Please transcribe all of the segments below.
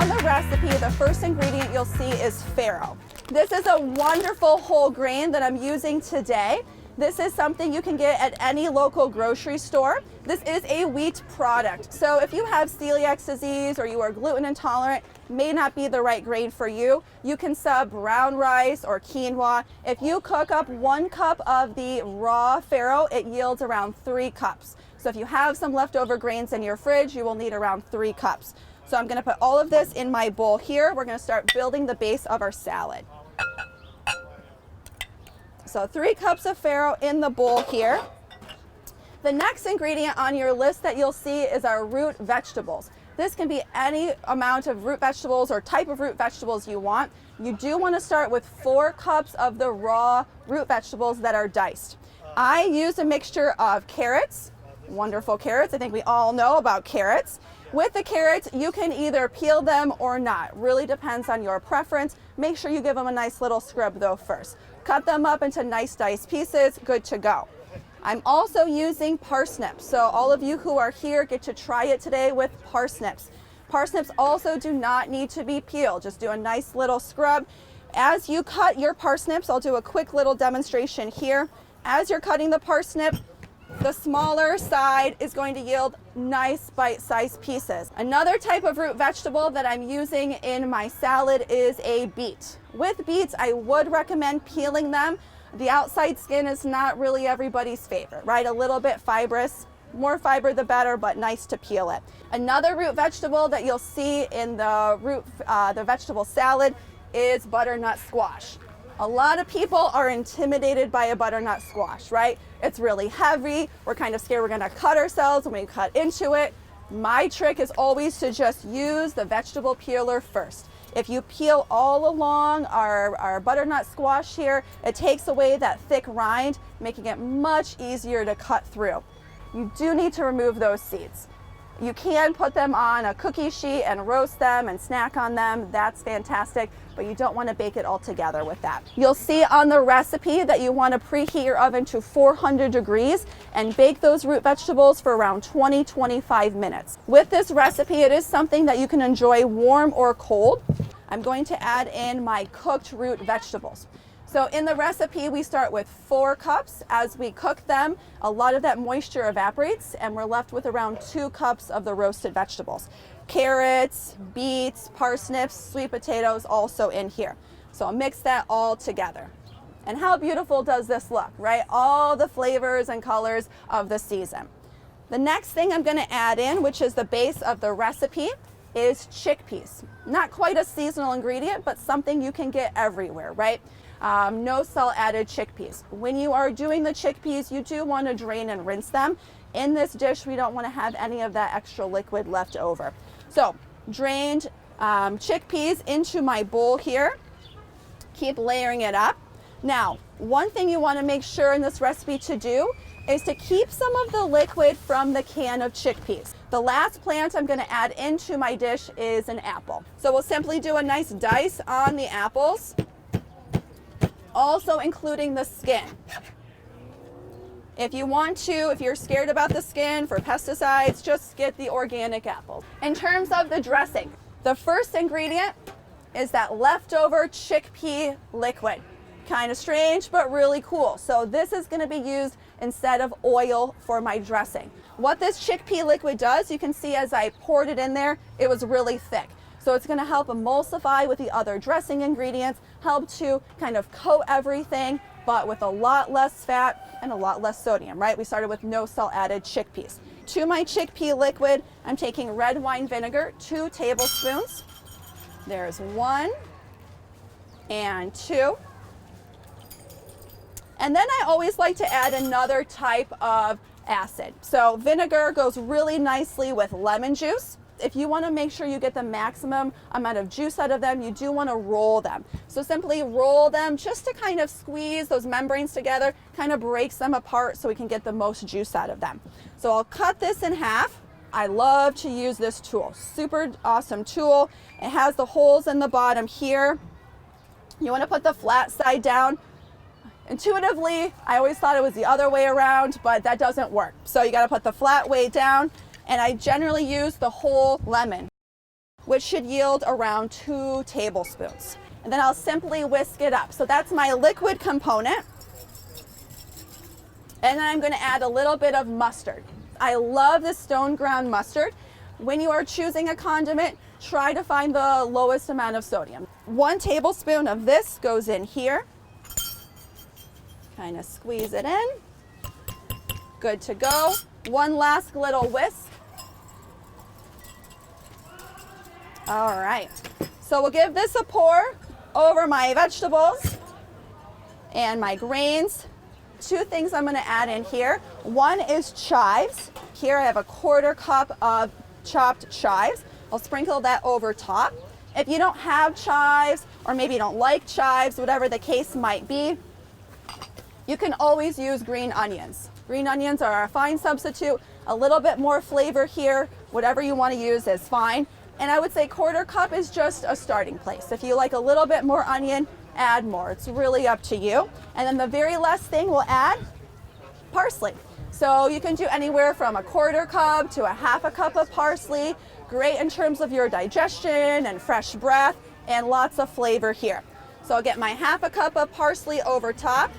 on the recipe, the first ingredient you'll see is farro. This is a wonderful whole grain that I'm using today. This is something you can get at any local grocery store. This is a wheat product. So if you have celiac disease or you are gluten intolerant, may not be the right grain for you. You can sub brown rice or quinoa. If you cook up 1 cup of the raw farro, it yields around 3 cups. So if you have some leftover grains in your fridge, you will need around 3 cups. So I'm gonna put all of this in my bowl here. We're gonna start building the base of our salad. So 3 cups of farro in the bowl here. The next ingredient on your list that you'll see is our root vegetables. This can be any amount of root vegetables or type of root vegetables you want. You do want to start with 4 cups of the raw root vegetables that are diced. I use a mixture of carrots, wonderful carrots. I think we all know about carrots. With the carrots, you can either peel them or not. Really depends on your preference. Make sure you give them a nice little scrub though first. Cut them up into nice diced pieces, good to go. I'm also using parsnips. So all of you who are here get to try it today with parsnips. Parsnips also do not need to be peeled. Just do a nice little scrub. As you cut your parsnips, I'll do a quick little demonstration here. As you're cutting the parsnip, the smaller side is going to yield nice bite-sized pieces. Another type of root vegetable that I'm using in my salad is a beet. With beets, I would recommend peeling them. The outside skin is not really everybody's favorite, right? A little bit fibrous, more fiber the better, but nice to peel it. Another root vegetable that you'll see in the vegetable salad is butternut squash. A lot of people are intimidated by a butternut squash, right? It's really heavy. We're kind of scared we're gonna cut ourselves when we cut into it. My trick is always to just use the vegetable peeler first. If you peel all along our butternut squash here, it takes away that thick rind, making it much easier to cut through. You do need to remove those seeds. You can put them on a cookie sheet and roast them and snack on them. That's fantastic, but you don't want to bake it all together with that. You'll see on the recipe that you want to preheat your oven to 400 degrees and bake those root vegetables for around 20-25 minutes. With this recipe, it is something that you can enjoy warm or cold. I'm going to add in my cooked root vegetables. So in the recipe, we start with 4 cups. As we cook them, a lot of that moisture evaporates and we're left with around 2 cups of the roasted vegetables. Carrots, beets, parsnips, sweet potatoes also in here. So I'll mix that all together. And how beautiful does this look, right? All the flavors and colors of the season. The next thing I'm gonna add in, which is the base of the recipe, is chickpeas. Not quite a seasonal ingredient, but something you can get everywhere, right? No salt added chickpeas. When you are doing the chickpeas, you do want to drain and rinse them. In this dish, we don't want to have any of that extra liquid left over. So drained chickpeas into my bowl here. Keep layering it up. Now, one thing you want to make sure in this recipe to do is to keep some of the liquid from the can of chickpeas. The last plant I'm going to add into my dish is an apple. So we'll simply do a nice dice on the apples, also including the skin. If you want to, if you're scared about the skin for pesticides, just get the organic apples. In terms of the dressing, the first ingredient is that leftover chickpea liquid. Kind of strange, but really cool. So this is going to be used instead of oil for my dressing. What this chickpea liquid does, you can see as I poured it in there, it was really thick. So it's going to help emulsify with the other dressing ingredients, help to kind of coat everything, but with a lot less fat and a lot less sodium, right? We started with no salt added chickpeas. To my chickpea liquid, I'm taking red wine vinegar, 2 tablespoons. There's 1 and 2. And then I always like to add another type of acid. So vinegar goes really nicely with lemon juice. If you want to make sure you get the maximum amount of juice out of them, you do want to roll them. So simply roll them just to kind of squeeze those membranes together, kind of breaks them apart so we can get the most juice out of them. So I'll cut this in half. I love to use this tool. Super awesome tool. It has the holes in the bottom here. You want to put the flat side down. Intuitively, I always thought it was the other way around, but that doesn't work. So you got to put the flat way down, and I generally use the whole lemon. which should yield around 2 tablespoons. And then I'll simply whisk it up. So that's my liquid component. And then I'm going to add a little bit of mustard. I love the stone ground mustard. When you are choosing a condiment, try to find the lowest amount of sodium. 1 tablespoon of this goes in here. Kind of squeeze it in. Good to go. One last little whisk. All right. So we'll give this a pour over my vegetables and my grains. 2 things I'm going to add in here. One is chives. Here I have a 1/4 cup of chopped chives. I'll sprinkle that over top. If you don't have chives, or maybe you don't like chives, whatever the case might be, you can always use green onions. Green onions are a fine substitute. A little bit more flavor here. Whatever you want to use is fine. And I would say 1/4 cup is just a starting place. If you like a little bit more onion, add more. It's really up to you. And then the very last thing we'll add, parsley. So you can do anywhere from a 1/4 cup to a 1/2 cup of parsley. Great in terms of your digestion and fresh breath, and lots of flavor here. So I'll get my 1/2 cup of parsley over top.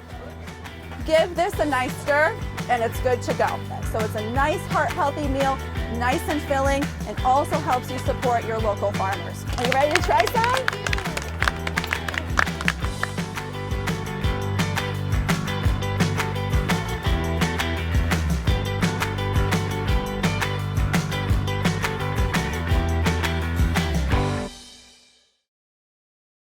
Give this a nice stir, and it's good to go. So it's a nice heart-healthy meal, nice and filling, and also helps you support your local farmers. Are you ready to try some?